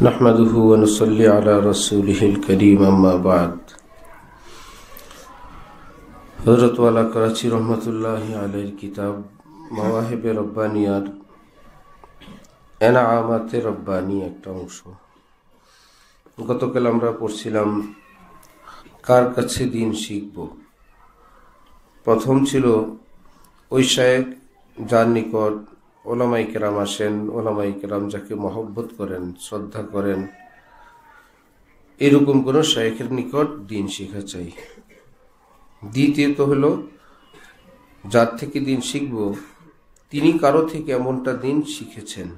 नहमदुहु व नुसल्ली अला रसूलिहिल करीम अम्मा बाद। हज़रत वाला कराची रहमतुल्लाहि अलैहि किताब मवाहिब रब्बानियात এনাআমাতে রব্বানি একটা অংশ। গতকাল আমরা পড়ছিলাম কার কাছে দিন শিখব। প্রথম ছিল ওই শায়েখ যার নিকট ওলামায়ে কেরাম আসেন, ওলামায়ে কেরাম যাকে মহব্বত করেন, শ্রদ্ধা করেন, এরকম কোন শায়েখের নিকট দিন শিখা চাই। দ্বিতীয়ত হলো যার থেকে দিন শিখব তিনি কারো থেকে এমনটা দিন শিখেছেন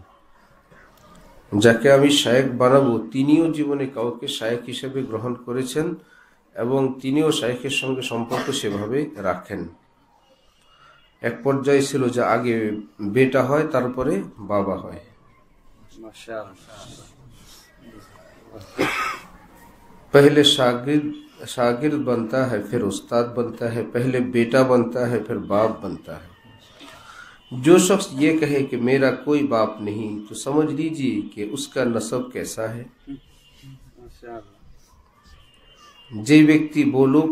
যাকে আমি শায়েখ বানাবো, তিনিও জীবনে কাউকে শায়েখ হিসেবে গ্রহণ করেছেন এবং তিনিও শায়েখের সঙ্গে সম্পর্ক সেভাবে রাখেন। এক পর্যায়ে ছিল যে আগে বেটা হয় তারপরে বাবা হয়। पहले शागिर्द बनता है, फिर उस्ताद बनता है, पहले बेटा बनता है, फिर बाप बनता है। जो शख्स ये कहे कि मेरा कोई बाप नहीं तो समझ लीजिए कि उसका नसब कैसा है। যে ব্যক্তি বলুক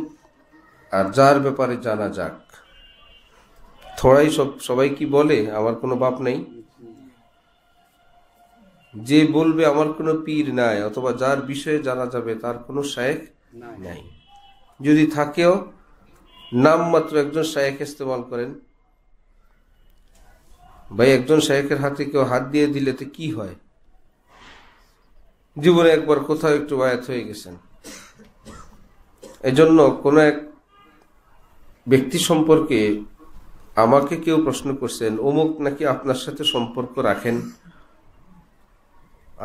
আর যার ব্যাপারে জানা যাক, থোড়াই সবাই কি বলে আমার কোনো বাপ নাই, যে বলবে আমার কোনো পীর নাই, অথবা যার বিষয়ে জানা যাবে তার কোনো শায়েখ নাই, যদি থাকেও নাম মাত্র একজন শায়েখ ইস্তেমাল করেন। ভাই একজন শায়েখের হাতে কেউ হাত দিয়ে দিলে তো কি হয়? জীবনে একবার কোথাও একটু বায়াত হয়ে গেছেন। এজন্য কোন এক ব্যক্তি সম্পর্কে আমাকে কেউ প্রশ্ন করছেন, অমুক নাকি আপনার সাথে সম্পর্ক রাখেন।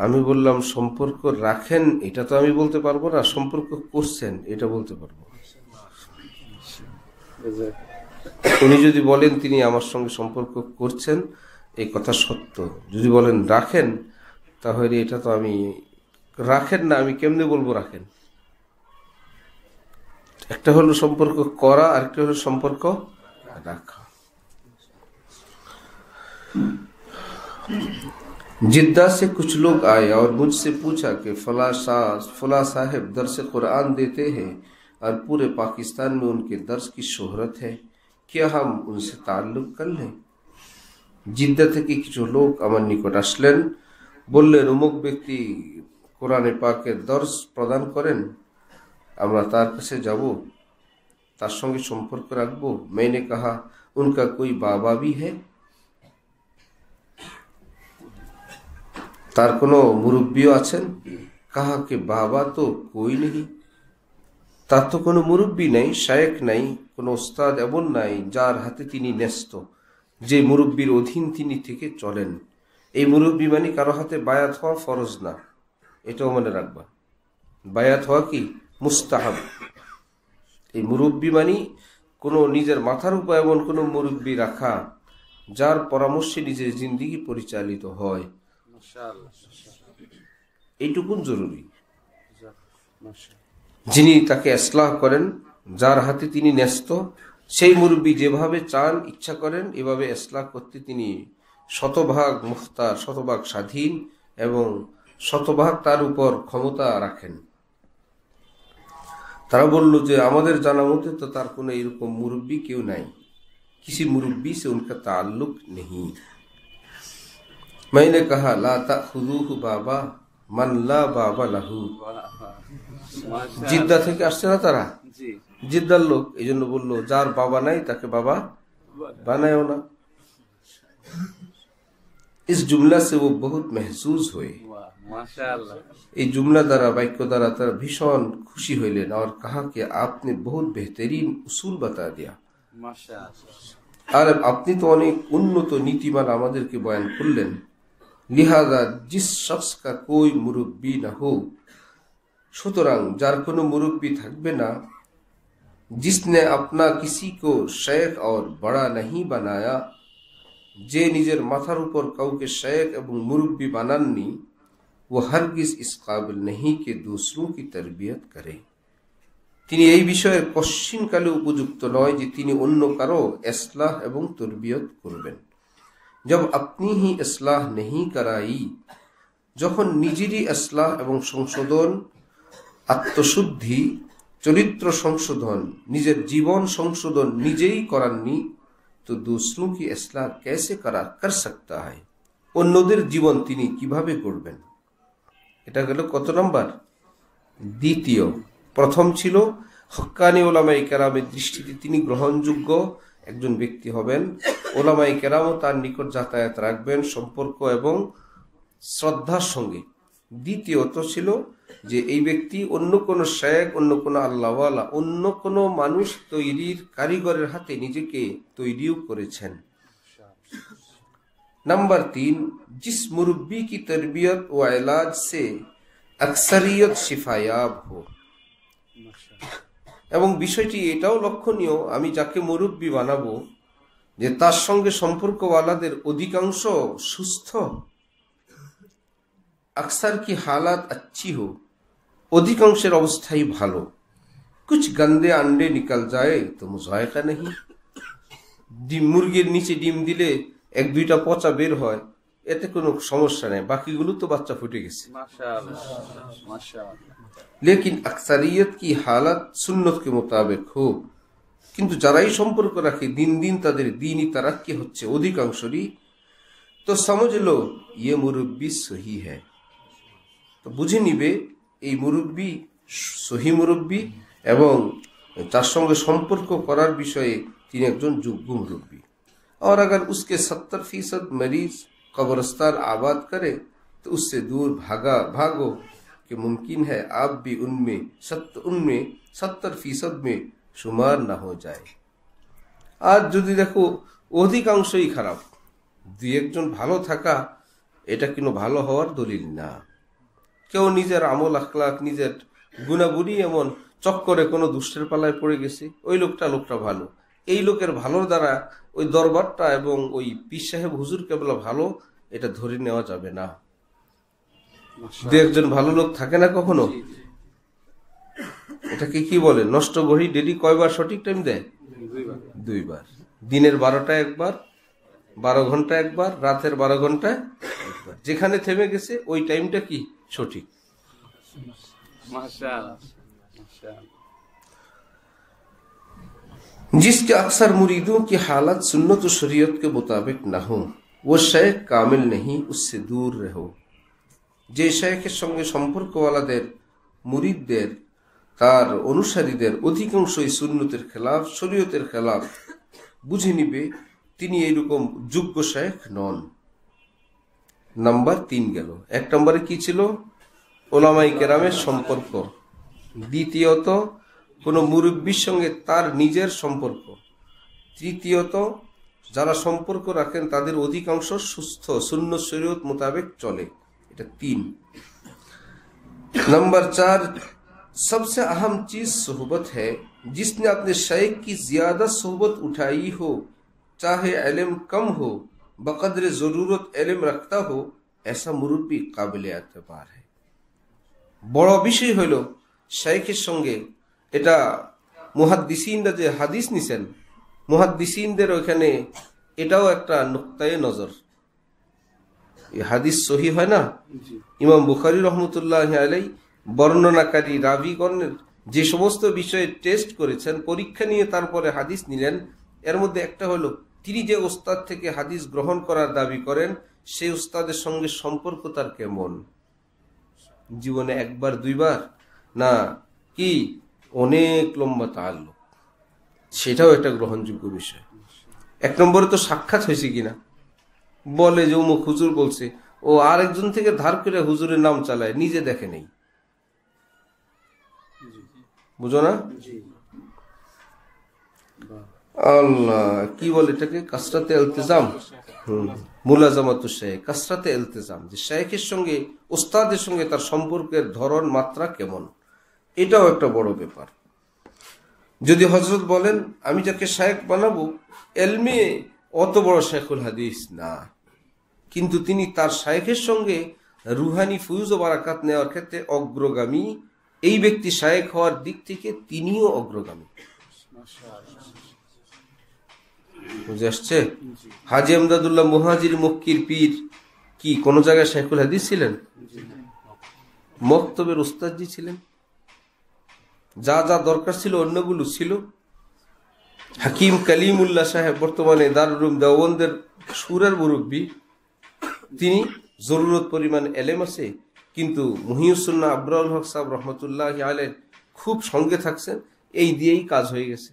আমি বললাম সম্পর্ক রাখেন এটা তো আমি বলতে পারবো না, সম্পর্ক করছেন এটা বলতে পারবো। উনি যদি বলেন তিনি আমার সঙ্গে সম্পর্ক করছেন, এই কথা সত্য। যদি বলেন রাখেন, তাহলে এটা তো আমি রাখেন না, আমি কেমনে বলবো রাখেন? একটা হলো সম্পর্ক করা, আরেকটা হলো সম্পর্ক রাখা। जिद्दा से कुछ लोग आए और मुझसे पूछा कि फला साहब दर्स कुरान देते हैं और पूरे पाकिस्तान में उनके दर्स की शोहरत है, क्या हम उनसे ताल्लुक कर लें? जिद्दा থেকে কিছু লোক আমার নিকট আসলেন, বললেন অমুক ব্যক্তি কোরআনে পাকের দর্স প্রদান করেন, আমরা তার কাছে যাব, তার সঙ্গে সম্পর্ক রাখবো। मैंने कहा उनका कोई बाबा भी है? তার কোনো মুরব্বিও আছেন? কাহা কে বাবা তো কই নেই, তার তো কোনো মুরব্বি নাই, শায়েখ নাই, কোনো ওস্তাদ এমন নাই যার হাতে তিনি ন্যস্ত, যে মুরব্বির অধীন তিনি থেকে চলেন। এই মুরব্বি মানে কারো হাতে বায়াত হওয়া ফরজ না, এটাও মনে রাখবা। বায়াত হওয়া কি মুস্তাহাব। এই মুরব্বি মানে কোনো নিজের মাথার উপর এমন কোনো মুরব্বি রাখা যার পরামর্শে নিজের জিন্দেগি পরিচালিত হয়, এইটুকুন জরুরি। যিনি তাকে ইসলাহ করেন, যার হাতে তিনি ন্যস্ত, সেই মুরব্বি যেভাবে চান ইচ্ছা করেন এভাবে ইসলাহ করতে তিনি শতভাগ মুখতার, শতভাগ স্বাধীন এবং শতভাগ তার উপর ক্ষমতা রাখেন। তারা বলল যে আমাদের জানা মতে তো তার কোনো এরকম মুরব্বি কেউ নাই, किसी मुरब्बी से उनका ताल्लुक नहीं। मैंने कहा ला ताखुदूहु बाबा मन ला बाबा लहू। जिद्दा থেকে আসছে না তারা, জিদ্দার লোক, এই জন্য বললো যার বাবা নাই তাকে বাবা বানায়ও না। इस जुमला से वो बहुत महसूस हुए। এই জুমলা দ্বারা, বাক্য দ্বারা তারা ভীষণ খুশি হইলেন। और कहा कि आपने बहुत बेहतरीन उसूल बता दिया। আর আপনি তো অনেক উন্নত নীতিমালা আমাদেরকে বয়ান করলেন। লিহাজা জিস শখস কা কোই মুরব্বি না হো, সুতরাং যার কোনো মুরব্বি থাকবে না, जिसने अपना किसी को शेख और बड़ा नहीं बनाया, যে নিজের মাথার উপর কাউকে শেখ এবং মুরব্বি বানাননি, वो हरगिज इस काबिल नहीं कि दूसरों की तरबियत करे, তিনি এই বিষয়ে কশ্চিনকালে উপযুক্ত নয় যে তিনি অন্য কারো ইসলাহ এবং তরবিয়ত করবেন। जब अपनी ही इस्लाह नहीं कराई যখন নিজেরই ইসলাহ এবং সংশোধন, আত্মশুদ্ধি, চরিত্র সংশোধন, নিজের জীবন সংশোধন নিজেই করাননি, তো दूसरों की इस्लाह कैसे कर सकता है? অন্যদের জীবন তিনি কিভাবে করবেন? এটা গেল কত নম্বর? দ্বিতীয়। প্রথম ছিল হক্কানি ওলামায়ে কেরামের দৃষ্টিতে তিনি গ্রহণযোগ্য একজন ব্যক্তি হবেন, ওলামায়ে কেরামও তার নিকট যাতায়াত রাখবেন সম্পর্ক এবং শ্রদ্ধার সঙ্গে। দ্বিতীয়ত ছিল যে এই ব্যক্তি অন্য কোনো শেখ, অন্য কোনো আল্লাহওয়ালা, অন্য কোনো মানুষ তৈরির কারিগরের হাতে নিজেকে তৈরিও করেছেন। नंबर 3, जिस मुरब्बी की तरबियत व इलाज से अक्सरियत शिफायाब हो। এবং বিষয়টি এটাও লক্ষণীয়, আমি যাকে মুরব্বী বানাবো যে তার সঙ্গে সম্পর্কওয়ালাদের অধিকাংশ সুস্থ, अक्सर की हालत अच्छी हो, অধিকাংশের অবস্থাই ভালো। कुछ गंदे अंडे निकल जाए तो मुजायका नहीं। ডিম, মুরগির নিচে ডিম দিলে 1-2টা পচা বের হয়, এতে কোনো সমস্যা নেই, বাকিগুলো তো বাচ্চা ফুটে গেছে। लेकिन अक्सरियत की हालत सुन्नत के मुताबिक हो, কিন্তু যারাই সম্পর্ক রাখে দিন দিন তাদের দ্বীনি তারাক্কি হচ্ছে অধিকাংশরই, তো समझ लो ये मुरब्बी सही है, তো বুঝে নিবে এই মুরব্বী সহি মুরব্বী এবং তার সঙ্গে সম্পর্ক করার বিষয়ে তিনি একজন যোগ্য মুরব্বী। और अगर उसके 70% मरीज कब्रिस्तान आबाद करे तो उससे दूर भागो कि मुमकिन है आप भी उनमें 70% में शुमार ना हो जाए। आज যদি দেখো অধিকাংশই খারাপ, দুই একজন ভালো থাকা এটা কিন্তু ভালো হওয়ার দলিল না। কেউ নিজের আমল আখলাক, নিজের গুণাগুণি এমন চক্করে কোনো দুষ্টের পালায় পড়ে গেছে, ওই লোকটা ভালো, এই লোকের ভালোর দ্বারা ওই দরবারটা এবং ওই পীর সাহেব হুজুর কেবল ভালো এটা ধরে নেওয়া যাবে না। দু একজন ভালো লোক থাকে না কখনো, এটাকে কি বলে? নষ্ট ঘড়ি ডেলি কয়বার সঠিক টাইম দেয়? 2 বার। দিনের 12টা একবার, 12 ঘন্টা একবার, রাতের 12 ঘন্টা একবার। যেখানে থেমে গেছে ওই টাইমটা কি সঠিক। जिसके अक्सर मुरीदों की हालत सुन्नत और शरीयत के मुताबिक न हो, वो शेख कामिल नहीं, उससे दूर रहो। যে শেখের সঙ্গে সম্পর্কওয়ালাদের মুরিদদের, তার অনুসারীদের অধিকাংশই সুন্নতের খেলাফ, শরীয়তের খেলাফ, বুঝে নিবে তিনি এইরকম যোগ্য শেখ নন। নাম্বার 3 গেল। 1 নম্বরে কি ছিল? ওলামায়ে কেরামের সম্পর্ক। দ্বিতীয়ত কোনো মুরব্বীর সঙ্গে তার নিজের সম্পর্ক। তৃতীয়ত যারা সম্পর্ক রাখেন তাদের অধিকাংশ সুস্থ, সুন্নত শরীয়ত মোতাবেক চলে, এটা 3। नंबर 4, सबसे अहम चीज सोहबत है। जिसने अपने शेख की ज्यादा सोहबत उठाई हो, चाहे इल्म कम हो, बकदर जरूरत इल्म रखता हो, ऐसा मुरब्बी काबिल एतबार है। বড় বিষয় হইল শেখের সঙ্গে, এটা মুহাদ্দিসিনরা যে হাদিস নিছেন, মুহাদ্দিসিনদের ওখানে এটাও একটা নুকতায়ে নজর। এই হাদিস সহি হয় না, ইমাম বুখারী রহমতুল্লাহ আলাই বর্ণনাকারী রাবিগণের যে সমস্ত বিষয়ে টেস্ট করেছেন, পরীক্ষা নিয়ে তারপরে হাদিস নিলেন, এর মধ্যে একটা হলো তিনি যে ওস্তাদ থেকে হাদিস গ্রহণ করার দাবি করেন সেই ওস্তাদের সঙ্গে সম্পর্ক তার কেমন, জীবনে 1-2 বার না কি অনেক লম্বা তাআল্লুক, সেটাও একটা গ্রহণযোগ্য বিষয়। 1 নম্বরে তো সাক্ষাৎ হয়েছে কিনা, বলে যে অমুক হুজুর বলছে, ও আরেকজন থেকে ধার করে হুজুরের নাম চালায়, নিজে দেখে নেই, বুঝো না? আল্লাহ কি বলে এটাকে? কাসরাতে ইলতিজাম, মুলাজামাতুশ শেখ, কাসরাতে ইলতিজাম, যে শেখের সঙ্গে, ওস্তাদের সঙ্গে তার সম্পর্কের ধরন মাত্রা কেমন, এটাও একটা বড় ব্যাপার। যদি হযরত বলেন আমি যাকে শেখ বানাবো এলমে অত বড় শেখুল হাদিস না, কিন্তু তিনি তার শেখের সঙ্গে রুহানি ফুয়ুজ ও বারাকাত নেওয়ার ক্ষেত্রে অগ্রগামী, এই ব্যক্তি শেখ হওয়ার দিক থেকে তিনিও অগ্রগামী। বুঝে আসছে? হাজী আমদাদুল্লাহ মুহাজির মক্কির পীর কি কোন জায়গায় শাইখুল হাদিস ছিলেন? মক্তবের উস্তাদজি ছিলেন। যা যা দরকার ছিল অন্যগুলো ছিল। হাকিম কালিমুল্লাহ সাহেব বর্তমানে দারুল উলুম দেওবন্দের সুরের মুরব্বী, তিনি জরুরত পরিমাণ এলেম আছে, কিন্তু মুহিউসুন্নাহ আবরারুল হক সাহেব রহমতুল্লাহ আলাইহির খুব সঙ্গে থাকছেন, এই দিয়েই কাজ হয়ে গেছে।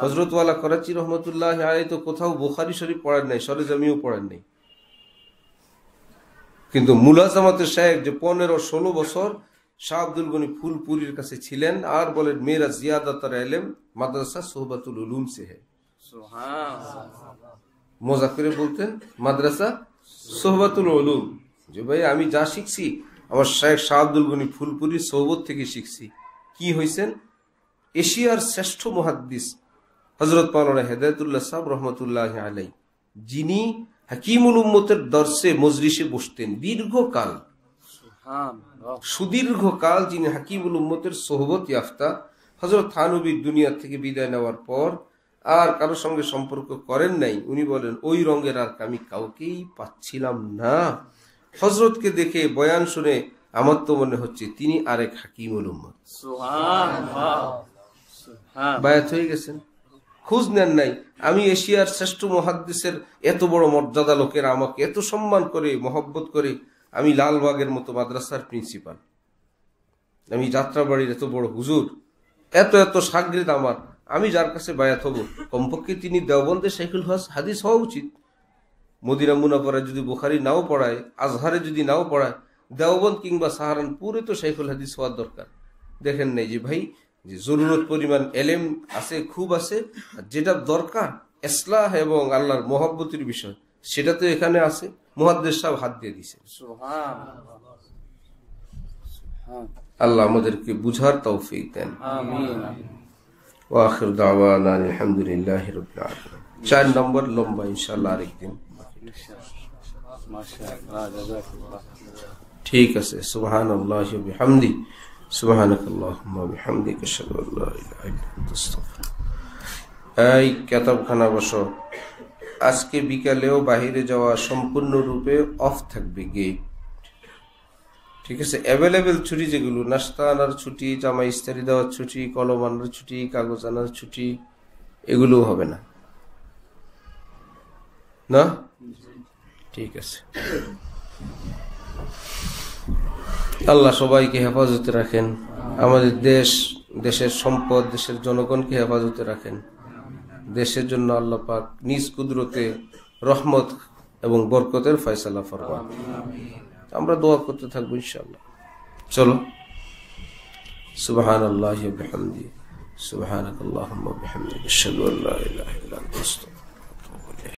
হযরতওয়ালা করাচি রহমতুল্লাহ আলাইহি তো কোথাও বুখারী শরীফ পড়েন নাই, সরেজমিও পড়েন নাই, কিন্তু মুলাজামাতের শাইখ যে 15-16 বছর শাহ আব্দুল গনি ফুলপুরির কাছে ছিলেন, আর বলেন মেরা জিয়াদাতার ইলম মাদ্রাসা সোহবাতুল উলুম সে হ্যায়। মজা করে বলতেন মাদ্রাসা সোহবাতুল উলুম, যে ভাই আমি যা শিখছি আমার শাইখ শাহ আব্দুল গনি ফুলপুরির সোহবত থেকে শিখছি। কি হয়েছেন? এশিয়ার শ্রেষ্ঠ মুহাদ্দিস হযরত মাওলানা হেদায়েতুল্লাহ সাহেব রহমতুল্লাহ আলাইহি, যিনি হাকিমুল উম্মতের দর্শে মজলিসে বসতেন দীর্ঘকাল, সুদীর্ঘকাল, যিনি হাকিমুল উম্মতের সোহবত ইয়াফতা, হযরত থানবী দুনিয়া থেকে বিদায় নেওয়ার পর আর কারোর সঙ্গে সম্পর্ক করেন নাই। উনি বলেন ওই রঙের আর আমি কাউকেই পাচ্ছিলাম না। হযরতকে দেখে বয়ান শুনে আমার তো মনে হচ্ছে তিনি আরেক হাকিমুল উম্মত। বায়াত হয়ে গেছেন, খোঁজ নেন নাই। আমি এশিয়ার শ্রেষ্ঠ মুহাদ্দিসের এত বড় মর্যাদা, লোকেরা আমাকে এত সম্মান করে মহব্বত করে, আমি লালবাগের মতো মাদ্রাসার প্রিন্সিপাল, আমি যাত্রাবাড়ির এত বড় হুজুর, এত এত শাগরিদ আমার, আমি যার কাছে বায়াত হব, কমপক্ষে তিনি দেওবন্দের শাইখুল হাদিস হওয়া উচিত। মদিনা মুনাফারায় যদি বুখারী নাও পড়ায়, আজহারে যদি নাও পড়ায়, দেওবন্দ কিংবা সাহারানপুরে তো শাইখুল হাদিস হওয়ার দরকার। দেখেন নাই যে ভাই, যে জরুরত পরিমাণ এলেম আছে, খুব আছে, যেটা দরকার ইসলাহ এবং আল্লাহর মহব্বতের বিষয়, সেটা তো এখানে আছে। মুহাদ্দিস সাহেব হাত দিয়ে দিছে। আল্লাহ আমাদেরকে বুঝার তৌফিক দেন। আমিন। ওয়া আখির দাওয়ানা আলহামদুলিল্লাহি রাব্বিল আলামিন। 4 নম্বর লম্বা ইনশাআল্লাহ আরেকদিন। মাশাআল্লাহ, জাযাকাল্লাহ। ঠিক আছে। সুবহানাল্লাহি ওয়া বিহামদি, সুবহানাকাল্লাহুম্মা ওয়া বিহামদিকা আশহাদু আল্লা ইলাহা ইল্লা আনতা আস্তাগফিরুকা। এই কিতাবখানা বসো। আজকে বিকালেও বাহিরে যাওয়া সম্পূর্ণরূপে অফ থাকবে, গেট। ঠিক আছে? অ্যাভেলেবেল ছুটি যেগুলো, নাস্তা আনার ছুটি, জামা ইস্তারি দেওয়ার ছুটি, কলম আনার ছুটি, কাগজ আনার ছুটি, এগুলো হবে না, না? ঠিক আছে। আল্লাহ সবাইকে হেফাজতে রাখেন। আমাদের দেশ, দেশের সম্পদ, দেশের জনগণকে হেফাজতে রাখেন। দেশের জন্য আল্লাহ পাক নিজ কুদরতে রহমত এবং বরকতের ফয়সালা ফরমান। আমরা দোয়া করতে থাকবো ইনশাআল্লাহ। চলো। সুবহানাল্লাহি ওয়া বিহামদিহি, সুবহানাকাল্লাহুম্মা ওয়া বিহামদিকা আশহাদু আল্লা ইলাহা ইল্লা আনতা আস্তাগফিরুকা।